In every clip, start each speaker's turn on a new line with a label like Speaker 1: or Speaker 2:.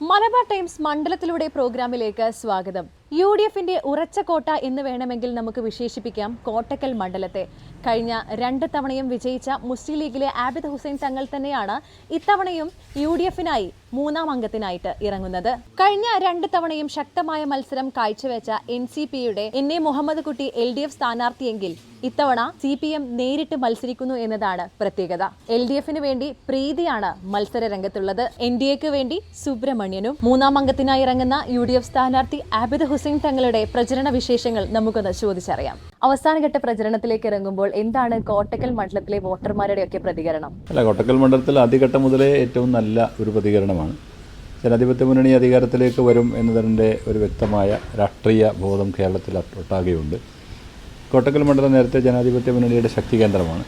Speaker 1: Malabar times മണ്ഡലത്തിലൂടെ പ്രോഗ്രാമിലേക്ക് സ്വാഗതം. UDFന്റെ ഉറച്ച കോട്ട എന്ന് വേണമെങ്കിൽ നമുക്ക് വിശേഷിപ്പിക്കാം കോട്ടക്കൽ മണ്ഡലത്തെ. കഴിഞ്ഞ 2 തവണയും വിജയിച്ച മുസ്ലിം ലീഗിലെ ആബിദ് ഹുസൈൻ തങ്ങൾ തന്നെയാണ് ഇത്തവണയും UDFനായി 3ാം അംഗത്തിനായിട്ട് ഇറങ്ങുന്നത്. കഴിഞ്ഞ 2 തവണയും ശക്തമായ മത്സരം കാഴ്ചവെച്ച NCPയുടെ NA മുഹമ്മദ് കുട്ടി LDF സ്ഥാനാർത്ഥിയെങ്കിൽ ഇത്തവണ CPM നേരിട്ട് മത്സരിക്കുന്നു എന്നതാണ് പ്രത്യേകത. LDFന് വേണ്ടി പ്രീതിയാണ് മത്സര രംഗത്തുള്ളത്. NDAക്ക് വേണ്ടി സുബ്രഹ്മണ്യനും. 3ാം അംഗത്തിനായി ഇറങ്ങുന്ന UDF സ്ഥാനാർത്ഥി ആബിദ് ഹുസൈൻ തങ്ങളുടെ പ്രചരണ വിശേഷങ്ങൾ നമുക്കൊന്ന് ചോദിച്ചറിയാം. അവസാനഘട്ട പ്രചരണത്തിലേക്ക് ഇറങ്ങുമ്പോൾ എന്താണ് കോട്ടക്കൽ മണ്ഡലത്തിലെ വോട്ടർമാരുടെയൊക്കെ പ്രതികരണം?
Speaker 2: കോട്ടക്കൽ മണ്ഡലത്തിൽ ആദ്യഘട്ടം മുതലേ ഏറ്റവും നല്ല ഒരു പ്രതികരണമാണ്. ജനാധിപത്യ മുന്നണി അധികാരത്തിലേക്ക് വരും എന്നതിൻ്റെ ഒരു വ്യക്തമായ രാഷ്ട്രീയ ബോധം കേരളത്തിൽ ഒട്ടാകെയുണ്ട്. കോട്ടക്കൽ മണ്ഡലം നേരത്തെ ജനാധിപത്യ മുന്നണിയുടെ ശക്തി കേന്ദ്രമാണ്.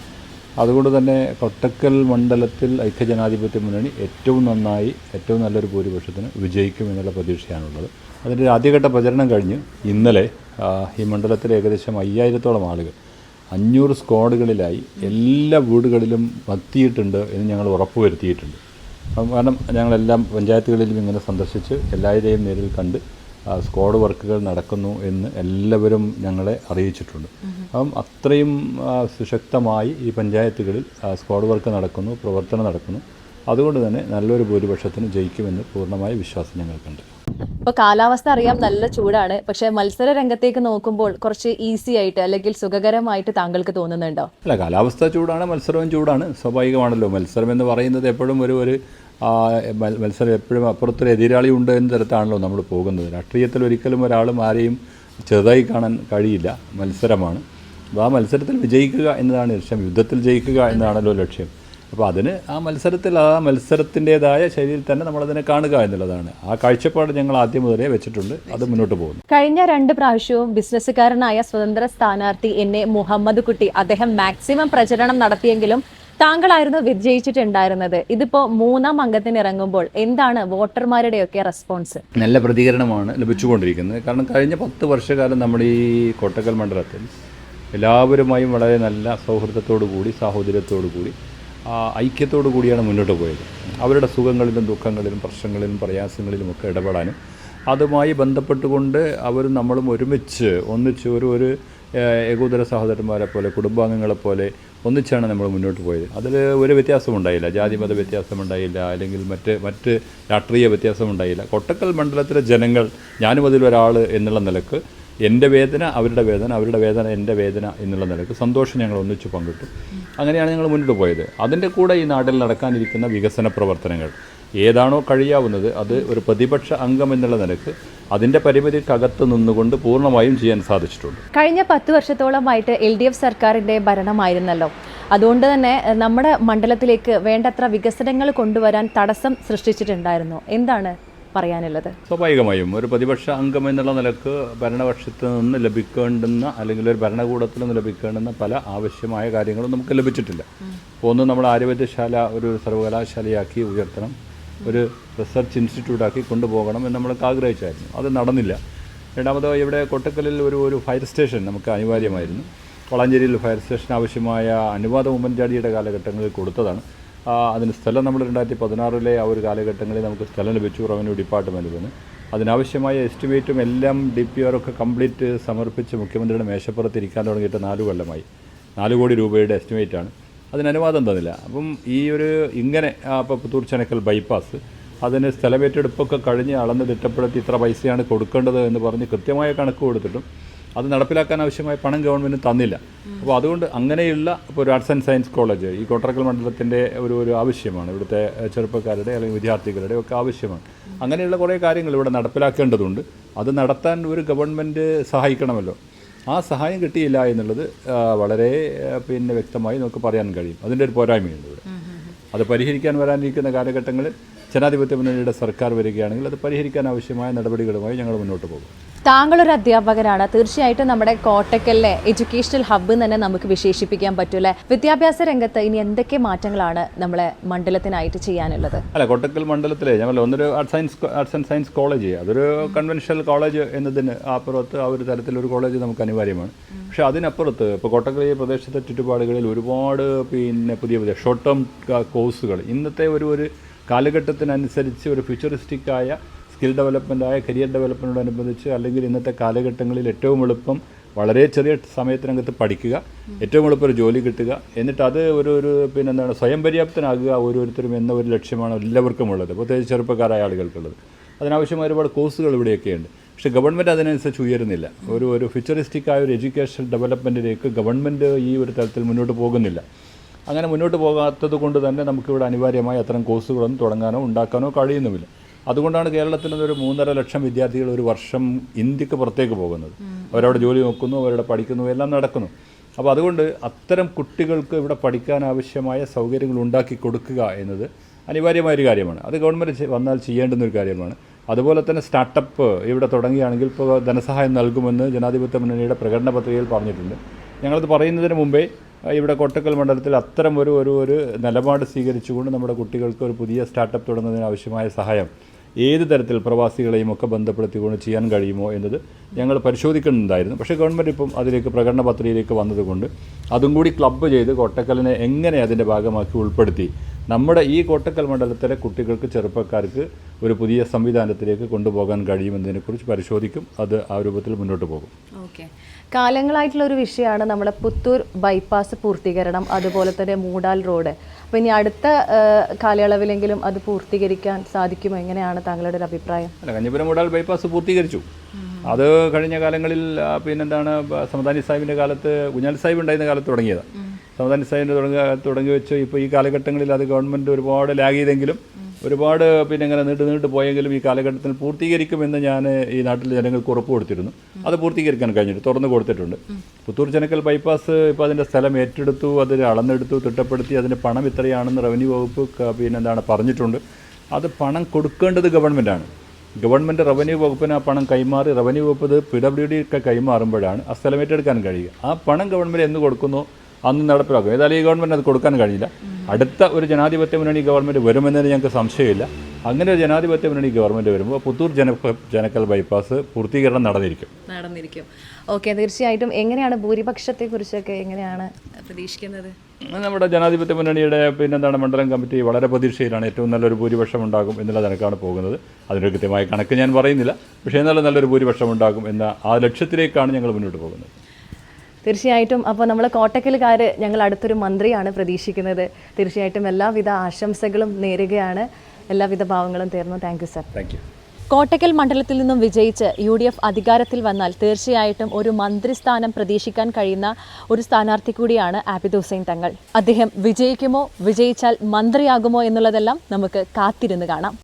Speaker 2: അതുകൊണ്ട് തന്നെ കോട്ടക്കൽ മണ്ഡലത്തിൽ ഐക്യജനാധിപത്യ മുന്നണി ഏറ്റവും നന്നായി ഏറ്റവും നല്ലൊരു ഭൂരിപക്ഷത്തിന് വിജയിക്കും എന്നുള്ള പ്രതീക്ഷയാണുള്ളത്. അതിൻ്റെ ആദ്യഘട്ട പ്രചരണം കഴിഞ്ഞ് ഇന്നലെ ഈ മണ്ഡലത്തിൽ ഏകദേശം 5000-ഓളം ആളുകൾ 500 സ്ക്വാഡുകളിലായി എല്ലാ വീടുകളിലും എത്തിയിട്ടുണ്ട് എന്ന് ഞങ്ങൾ ഉറപ്പുവരുത്തിയിട്ടുണ്ട്. കാരണം ഞങ്ങളെല്ലാം പഞ്ചായത്തുകളിലും ഇങ്ങനെ സന്ദർശിച്ച് എല്ലാവരെയും നേരിൽ കണ്ട് സ്ക്വാഡ് വർക്കുകൾ നടക്കുന്നു എന്ന് എല്ലാവരും ഞങ്ങളെ അറിയിച്ചിട്ടുണ്ട്. അപ്പം അത്രയും സുശക്തമായി ഈ പഞ്ചായത്തുകളിൽ സ്ക്വാഡ് വർക്ക് നടക്കുന്നു, പ്രവർത്തനം നടക്കുന്നു. അതുകൊണ്ട് തന്നെ നല്ലൊരു ഭൂരിപക്ഷത്തിന് ജയിക്കുമെന്ന് പൂർണ്ണമായ വിശ്വാസം ഞങ്ങൾക്കുണ്ട്.
Speaker 1: ഇപ്പോൾ കാലാവസ്ഥ അറിയാം, നല്ല ചൂടാണ്. പക്ഷേ മത്സര രംഗത്തേക്ക് നോക്കുമ്പോൾ കുറച്ച് ഈസി ആയിട്ട് അല്ലെങ്കിൽ സുഖകരമായിട്ട് താങ്കൾക്ക് തോന്നുന്നുണ്ടോ?
Speaker 2: അല്ല, കാലാവസ്ഥ ചൂടാണ്, മത്സരവും ചൂടാണ്, സ്വാഭാവികമാണല്ലോ. മത്സരം എന്ന് പറയുന്നത് എപ്പോഴും ഒരു മത്സരം എപ്പോഴും അപ്പുറത്തൊരു എതിരാളി ഉണ്ട് എന്ന തരത്താണല്ലോ നമ്മൾ പോകുന്നത്. രാഷ്ട്രീയത്തിൽ ഒരിക്കലും ഒരാളും ആരെയും ചെറുതായി കാണാൻ കഴിയില്ല. മത്സരമാണ്. അപ്പോൾ ആ മത്സരത്തിൽ വിജയിക്കുക എന്നതാണ് ലക്ഷ്യം, യുദ്ധത്തിൽ ജയിക്കുക എന്നതാണല്ലോ ലക്ഷ്യം. അപ്പോൾ അതിന് ആ മത്സരത്തിൻ്റെതായ ശൈലിയിൽ തന്നെ നമ്മളതിനെ കാണുക എന്നുള്ളതാണ്. ആ കാഴ്ചപ്പാട് ഞങ്ങൾ ആദ്യം മുതലേ വെച്ചിട്ടുണ്ട്. അത് മുന്നോട്ട് പോകുന്നു.
Speaker 1: കഴിഞ്ഞ 2 പ്രാവശ്യവും ബിസിനസ്സുകാരനായ സ്വതന്ത്ര സ്ഥാനാർത്ഥി NA മുഹമ്മദ് കുട്ടി അദ്ദേഹം മാക്സിമം പ്രചരണം നടത്തിയെങ്കിലും താങ്കളായിരുന്നു വിജയിച്ചിട്ടുണ്ടായിരുന്നത്. ഇതിപ്പോ 3ാം അംഗത്തിന് ഇറങ്ങുമ്പോൾ എന്താണ് വോട്ടർമാരുടെയൊക്കെ റെസ്പോൺസ്?
Speaker 2: നല്ല പ്രതികരണമാണ് ലഭിച്ചുകൊണ്ടിരിക്കുന്നത്. കാരണം കഴിഞ്ഞ 10 വർഷക്കാലം നമ്മുടെ ഈ കോട്ടക്കൽ മണ്ഡലത്തിൽ എല്ലാവരുമായും വളരെ നല്ല സൗഹൃദത്തോടു കൂടി, സാഹോദര്യത്തോടു കൂടി, ഐക്യത്തോടു കൂടിയാണ് മുന്നോട്ട് പോയത്. അവരുടെ സുഖങ്ങളിലും ദുഃഖങ്ങളിലും പ്രശ്നങ്ങളിലും പ്രയാസങ്ങളിലുമൊക്കെ ഇടപെടാനും അതുമായി ബന്ധപ്പെട്ടുകൊണ്ട് അവരും നമ്മളും ഒന്നിച്ച് ഒരു ഏകോദര സഹോദരന്മാരെ പോലെ, കുടുംബാംഗങ്ങളെപ്പോലെ ഒന്നിച്ചാണ് നമ്മൾ മുന്നോട്ട് പോയത്. അതിൽ ഒരു വ്യത്യാസമുണ്ടായില്ല, ജാതിമത വ്യത്യാസമുണ്ടായില്ല, അല്ലെങ്കിൽ മറ്റ് രാഷ്ട്രീയ വ്യത്യാസമുണ്ടായില്ല. കോട്ടക്കൽ മണ്ഡലത്തിലെ ജനങ്ങൾ, ഞാനും അതിലൊരാൾ എന്നുള്ള നിലക്ക്, എൻ്റെ വേദന അവരുടെ വേദന, അവരുടെ വേദന എൻ്റെ വേദന എന്നുള്ള നിലക്ക് സന്തോഷം ഞങ്ങൾ ഒന്നിച്ച് പങ്കിട്ടു. അങ്ങനെയാണ് ഞങ്ങൾ മുന്നോട്ട് പോയത്. അതിൻ്റെ കൂടെ ഈ നാട്ടിൽ നടക്കാനിരിക്കുന്ന വികസന പ്രവർത്തനങ്ങൾ ഏതാണോ കഴിയാവുന്നത് അത് ഒരു പ്രതിപക്ഷ അംഗം എന്നുള്ള നിലക്ക് അതിൻ്റെ പരിമിതിക്കകത്ത് നിന്നുകൊണ്ട് പൂർണ്ണമായും ചെയ്യാൻ സാധിച്ചിട്ടുണ്ട്.
Speaker 1: കഴിഞ്ഞ 10 വർഷത്തോളമായിട്ട് LDF സർക്കാരിൻ്റെ ഭരണമായിരുന്നല്ലോ. അതുകൊണ്ട് തന്നെ നമ്മുടെ മണ്ഡലത്തിലേക്ക് വേണ്ടത്ര വികസനങ്ങൾ കൊണ്ടുവരാൻ തടസ്സം സൃഷ്ടിച്ചിട്ടുണ്ടായിരുന്നു. എന്താണ് പറയാനുള്ളത്?
Speaker 2: സ്വാഭാവികമായും ഒരു പ്രതിപക്ഷ അംഗം എന്നുള്ള നിലക്ക് ഭരണപക്ഷത്ത് നിന്ന് ലഭിക്കേണ്ടുന്ന, അല്ലെങ്കിൽ ഒരു ഭരണകൂടത്തിൽ നിന്ന് ലഭിക്കേണ്ടുന്ന പല ആവശ്യമായ കാര്യങ്ങളും നമുക്ക് ലഭിച്ചിട്ടില്ല. ഒന്ന്, നമ്മൾ ആരോഗ്യശാല ഒരു സർവകലാശാലയാക്കി ഉയർത്തണം, ഒരു റിസർച്ച് ഇൻസ്റ്റിറ്റ്യൂട്ടാക്കി കൊണ്ടുപോകണം എന്ന് നമ്മൾക്ക് ആഗ്രഹിച്ചായിരുന്നു. അത് നടന്നില്ല. രണ്ടാമത്, ഇവിടെ കൊട്ടക്കലിൽ ഒരു ഫയർ സ്റ്റേഷൻ നമുക്ക് അനിവാര്യമായിരുന്നു. വളാഞ്ചേരിയിൽ ഫയർ സ്റ്റേഷൻ ആവശ്യമായ അനുവാദം ഉമ്മൻചാണ്ടിയുടെ കാലഘട്ടങ്ങളിൽ കൊടുത്തതാണ്. അതിന് സ്ഥലം നമ്മൾ 2016 ആ ഒരു കാലഘട്ടങ്ങളിൽ നമുക്ക് സ്ഥലം ലഭിച്ചു റവന്യൂ ഡിപ്പാർട്ട്മെൻറ്റിൽ നിന്ന്. അതിനാവശ്യമായ എസ്റ്റിമേറ്റും എല്ലാം DPR ഒക്കെ കംപ്ലീറ്റ് സമർപ്പിച്ച് മുഖ്യമന്ത്രിയുടെ മേശപ്പുറത്ത് ഇരിക്കാൻ തുടങ്ങിയിട്ട് 4 കൊല്ലമായി. 4 കോടി രൂപയുടെ എസ്റ്റിമേറ്റാണ്. അതിന് അനുവാദം തന്നില്ല. അപ്പം ഇങ്ങനെ ഇപ്പോൾ പുത്തൂർ ചെനക്കൽ ബൈപ്പാസ് അതിന് സ്ഥലമേറ്റെടുപ്പൊക്കെ കഴിഞ്ഞ് അളന്ന് തിട്ടപ്പെടുത്തി ഇത്ര പൈസയാണ് കൊടുക്കേണ്ടത് എന്ന് പറഞ്ഞ് കൃത്യമായ കണക്ക് കൊടുത്തിട്ടും അത് നടപ്പിലാക്കാൻ ആവശ്യമായ പണം ഗവൺമെൻറ് തന്നില്ല. അപ്പോൾ അതുകൊണ്ട് അങ്ങനെയുള്ള ഇപ്പോൾ ഒരു ആർട്സ് ആൻഡ് സയൻസ് കോളേജ് ഈ കോട്ടക്കൽ മണ്ഡലത്തിൻ്റെ ഒരു ആവശ്യമാണ്. ഇവിടുത്തെ ചെറുപ്പക്കാരുടെ അല്ലെങ്കിൽ വിദ്യാർത്ഥികളുടെ ഒക്കെ ആവശ്യമാണ്. അങ്ങനെയുള്ള കുറേ കാര്യങ്ങൾ ഇവിടെ നടപ്പിലാക്കേണ്ടതുണ്ട്. അത് നടത്താൻ ഒരു ഗവൺമെൻറ് സഹായിക്കണമല്ലോ. ആ സഹായം കിട്ടിയില്ല എന്നുള്ളത് വളരെ വ്യക്തമായി നമുക്ക് പറയാൻ കഴിയും. അതിൻ്റെ ഒരു പോരായ്മയുണ്ട് ഇവിടെ. അത് പരിഹരിക്കാൻ വരാനിരിക്കുന്ന കാലഘട്ടങ്ങളിൽ ജനാധിപത്യ മുന്നണിയുടെ സർക്കാർ വരികയാണെങ്കിൽ അത് പരിഹരിക്കാൻ ആവശ്യമായ നടപടികളുമായി ഞങ്ങൾ മുന്നോട്ട് പോകും.
Speaker 1: താങ്കളൊരു അധ്യാപകനാണ്. തീർച്ചയായിട്ടും നമ്മുടെ കോട്ടക്കലിലെ എഡ്യൂക്കേഷണൽ ഹബ്ബ് തന്നെ നമുക്ക് വിശേഷിപ്പിക്കാൻ പറ്റൂലേ? വിദ്യാഭ്യാസ രംഗത്ത് ഇനി എന്തൊക്കെ മാറ്റങ്ങളാണ് നമ്മളെ മണ്ഡലത്തിനായിട്ട് ചെയ്യാനുള്ളത്?
Speaker 2: അല്ല, കോട്ടക്കൽ മണ്ഡലത്തിലെ ഒന്നൊരു ആർട്സ് ആൻഡ് സയൻസ് കോളേജ്, അതൊരു കൺവെൻഷണൽ കോളേജ് എന്നതിന് അപ്പുറത്ത് ആ ഒരു തരത്തിലൊരു കോളേജ് നമുക്ക് അനിവാര്യമാണ്. പക്ഷേ അതിനപ്പുറത്ത് ഇപ്പോൾ കോട്ടക്കൽ ഈ പ്രദേശത്തെ ചുറ്റുപാടുകളിൽ ഒരുപാട് പുതിയ ഷോർട്ട് ടേം കോഴ്സുകൾ, ഇന്നത്തെ ഒരു കാലഘട്ടത്തിനനുസരിച്ച് ഒരു ഫ്യൂച്ചറിസ്റ്റിക്കായ സ്കിൽ ഡെവലപ്മെൻറ്റായ കരിയർ ഡെവലപ്മെൻറ്റിനോടനുബന്ധിച്ച് അല്ലെങ്കിൽ ഇന്നത്തെ കാലഘട്ടങ്ങളിൽ ഏറ്റവും എളുപ്പം വളരെ ചെറിയ സമയത്തിനകത്ത് പഠിക്കുക, ഏറ്റവും എളുപ്പം ഒരു ജോലി കിട്ടുക, എന്നിട്ട് അത് പിന്നെന്താണ് സ്വയം പര്യാപ്തനാകുക ഓരോരുത്തരും എന്ന ഒരു ലക്ഷ്യമാണ് എല്ലാവർക്കും ഉള്ളത്, പ്രത്യേകിച്ച് ചെറുപ്പക്കാരായ ആളുകൾക്കുള്ളത്. അതിനാവശ്യമായ ഒരുപാട് കോഴ്സുകൾ ഇവിടെയൊക്കെയുണ്ട്. പക്ഷേ ഗവൺമെൻറ് അതിനനുസരിച്ച് ഉയരുന്നില്ല. ഒരു ഫ്യൂച്ചറിസ്റ്റിക്കായ ഒരു എഡ്യൂക്കേഷൻ ഡെവലപ്മെൻറ്റിലേക്ക് ഗവൺമെൻറ് ഈ ഒരു തലത്തിൽ മുന്നോട്ട് പോകുന്നില്ല. അങ്ങനെ മുന്നോട്ട് പോകാത്തത് കൊണ്ട് തന്നെ നമുക്കിവിടെ അനിവാര്യമായ അത്തരം കോഴ്സുകളൊന്നും തുടങ്ങാനോ ഉണ്ടാക്കാനോ കഴിയുന്നുമില്ല. അതുകൊണ്ടാണ് കേരളത്തിൽ നിന്നൊരു 3.5 ലക്ഷം വിദ്യാർത്ഥികൾ ഒരു വർഷം ഇന്ത്യക്ക് പുറത്തേക്ക് പോകുന്നത്. അവരവിടെ ജോലി നോക്കുന്നു, അവരവിടെ പഠിക്കുന്നു, എല്ലാം നടക്കുന്നു. അപ്പോൾ അതുകൊണ്ട് അത്തരം കുട്ടികൾക്ക് ഇവിടെ പഠിക്കാൻ ആവശ്യമായ സൗകര്യങ്ങൾ ഉണ്ടാക്കി കൊടുക്കുക എന്നത് അനിവാര്യമായൊരു കാര്യമാണ്. അത് ഗവൺമെൻറ് വന്നാൽ ചെയ്യേണ്ടുന്നൊരു കാര്യമാണ്. അതുപോലെ തന്നെ സ്റ്റാർട്ടപ്പ് ഇവിടെ തുടങ്ങുകയാണെങ്കിൽ ഇപ്പോൾ ധനസഹായം നൽകുമെന്ന് ജനാധിപത്യ മുന്നണിയുടെ പ്രകടന പത്രികയിൽ പറഞ്ഞിട്ടുണ്ട്. ഞങ്ങളത് പറയുന്നതിന് മുമ്പേ ഇവിടെ കോട്ടക്കൽ മണ്ഡലത്തിൽ അത്തരം ഒരു നിലപാട് സ്വീകരിച്ചുകൊണ്ട് നമ്മുടെ കുട്ടികൾക്ക് ഒരു പുതിയ സ്റ്റാർട്ടപ്പ് തുടങ്ങുന്നതിന് ആവശ്യമായ സഹായം ഏത് തരത്തിൽ പ്രവാസികളെയും ഒക്കെ ബന്ധപ്പെടുത്തിക്കൊണ്ട് ചെയ്യാൻ കഴിയുമോ എന്നത് ഞങ്ങൾ പരിശോധിക്കുന്നുണ്ടായിരുന്നു. പക്ഷേ ഗവൺമെൻറ് ഇപ്പം അതിലേക്ക് പ്രകടന പത്രികയിലേക്ക് വന്നതുകൊണ്ട് അതും കൂടി ക്ലബ്ബ് ചെയ്ത് കോട്ടക്കലിനെ എങ്ങനെ അതിൻ്റെ ഭാഗമാക്കി ഉൾപ്പെടുത്തി നമ്മുടെ ഈ കോട്ടക്കൽ മണ്ഡലത്തിലെ കുട്ടികൾക്ക്, ചെറുപ്പക്കാർക്ക് ഒരു പുതിയ സംവിധാനത്തിലേക്ക് കൊണ്ടുപോകാൻ കഴിയുമെന്നതിനെക്കുറിച്ച് പരിശോധിക്കും. അത് ആ രൂപത്തിൽ മുന്നോട്ട് പോകും.
Speaker 1: ഓക്കെ, കാലങ്ങളായിട്ടുള്ള ഒരു വിഷയമാണ് നമ്മുടെ പുത്തൂർ ബൈപ്പാസ് പൂർത്തീകരണം, അതുപോലെ തന്നെ മൂടാൽ റോഡ്. അപ്പോൾ ഇനി അടുത്ത കാലയളവിലെങ്കിലും അത് പൂർത്തീകരിക്കാൻ സാധിക്കുമോ? എങ്ങനെയാണ് താങ്കളുടെ ഒരു അഭിപ്രായം?
Speaker 2: അല്ല, കഞ്ഞിപുരം മൂടാൽ ബൈപ്പാസ് പൂർത്തീകരിച്ചു. അത് കഴിഞ്ഞ കാലങ്ങളിൽ പിന്നെന്താണ് സമദാനി സാഹിബിൻ്റെ കാലത്ത്, കുഞ്ഞാലി സാഹിബ് ഉണ്ടായിരുന്ന കാലത്ത് തുടങ്ങിയതാണ്. സമദാനി സാഹിബിൻ്റെ തുടങ്ങി വെച്ച് ഇപ്പോൾ ഈ കാലഘട്ടങ്ങളിൽ അത് ഗവൺമെൻറ് ഒരുപാട് ലാഗ് ചെയ്തെങ്കിലും ഒരുപാട് പിന്നെ ഇങ്ങനെ നീണ്ടു പോയെങ്കിലും ഈ കാലഘട്ടത്തിൽ പൂർത്തീകരിക്കുമെന്ന് ഞാൻ ഈ നാട്ടിലെ ജനങ്ങൾക്ക് ഉറപ്പ് കൊടുത്തിരുന്നു. അത് പൂർത്തീകരിക്കാൻ കഴിഞ്ഞിട്ട് തുറന്നു കൊടുത്തിട്ടുണ്ട്. പുത്തൂർ ചെനക്കൽ ബൈപ്പാസ് ഇപ്പോൾ അതിൻ്റെ സ്ഥലം ഏറ്റെടുത്തു, അത് അളന്നെടുത്തു, തിട്ടപ്പെടുത്തി, അതിന് പണം ഇത്രയാണെന്ന് റവന്യൂ വകുപ്പ് പറഞ്ഞിട്ടുണ്ട്. അത് പണം കൊടുക്കേണ്ടത് ഗവൺമെൻറ്റാണ്. ഗവൺമെൻറ് റവന്യൂ വകുപ്പിന് ആ പണം കൈമാറി റവന്യൂ വകുപ്പ് ഇത് PWD ഒക്കെ കൈമാറുമ്പോഴാണ് ആ സ്ഥലം ഏറ്റെടുക്കാൻ കഴിയുക. ആ പണം ഗവൺമെൻറ് എന്ന് കൊടുക്കുന്നു അന്ന് നടപ്പിലാക്കും. ഏതായാലും ഈ ഗവൺമെൻറ് അത് കൊടുക്കാൻ കഴിയില്ല. അടുത്ത ഒരു മുന്നണി ഗവൺമെൻറ് വരുമെന്നതിന് ഞങ്ങൾക്ക് സംശയമില്ല. അങ്ങനെ ഒരു ജനാധിപത്യ മുന്നണി ഗവൺമെൻറ് വരുമ്പോൾ പുത്തൂർ ചെനക്കൽ ബൈപ്പാസ് പൂർത്തീകരണം നടന്നിരിക്കും.
Speaker 1: ഓക്കെ, തീർച്ചയായിട്ടും. എങ്ങനെയാണ് ഭൂരിപക്ഷത്തെക്കുറിച്ചൊക്കെ എങ്ങനെയാണ് പ്രതീക്ഷിക്കുന്നത്?
Speaker 2: നമ്മുടെ ജനാധിപത്യ മുന്നണിയുടെ മണ്ഡലം കമ്മിറ്റി വളരെ പ്രതീക്ഷയിലാണ്. ഏറ്റവും നല്ലൊരു ഭൂരിപക്ഷം ഉണ്ടാകും എന്നുള്ള നിലക്കാണ് പോകുന്നത്. അതിനൊരു കൃത്യമായ കണക്ക് ഞാൻ പറയുന്നില്ല, പക്ഷേ എന്നാലും നല്ലൊരു ഭൂരിപക്ഷം ഉണ്ടാകും എന്ന ആ ലക്ഷ്യത്തിലേക്കാണ് ഞങ്ങൾ മുന്നോട്ട് പോകുന്നത്.
Speaker 1: തീർച്ചയായിട്ടും. അപ്പോൾ നമ്മൾ കോട്ടക്കലുകാർ ഞങ്ങൾ അടുത്തൊരു മന്ത്രിയാണ് പ്രതീക്ഷിക്കുന്നത്. തീർച്ചയായിട്ടും എല്ലാവിധ ആശംസകളും നേരുകയാണ്. എല്ലാവിധ ഭാവങ്ങളും തീർന്നു. Thank you sir.
Speaker 2: Thank you.
Speaker 1: Kottakkal മണ്ഡലത്തിൽ നിന്നും വിജയിച്ച് UDF അധികാരത്തിൽ വന്നാൽ തീർച്ചയായിട്ടും ഒരു മന്ത്രിസ്ഥാനം പ്രതീക്ഷിക്കാൻ കഴിയുന്ന ഒരു സ്ഥാനാർത്ഥി കൂടിയാണ് ആബിദ് ഹുസൈൻ തങ്ങൾ. അദ്ദേഹം വിജയിക്കുമോ, വിജയിച്ചാൽ മന്ത്രിയാകുമോ എന്നുള്ളതെല്ലാം നമുക്ക് കാത്തിരുന്ന് കാണാം.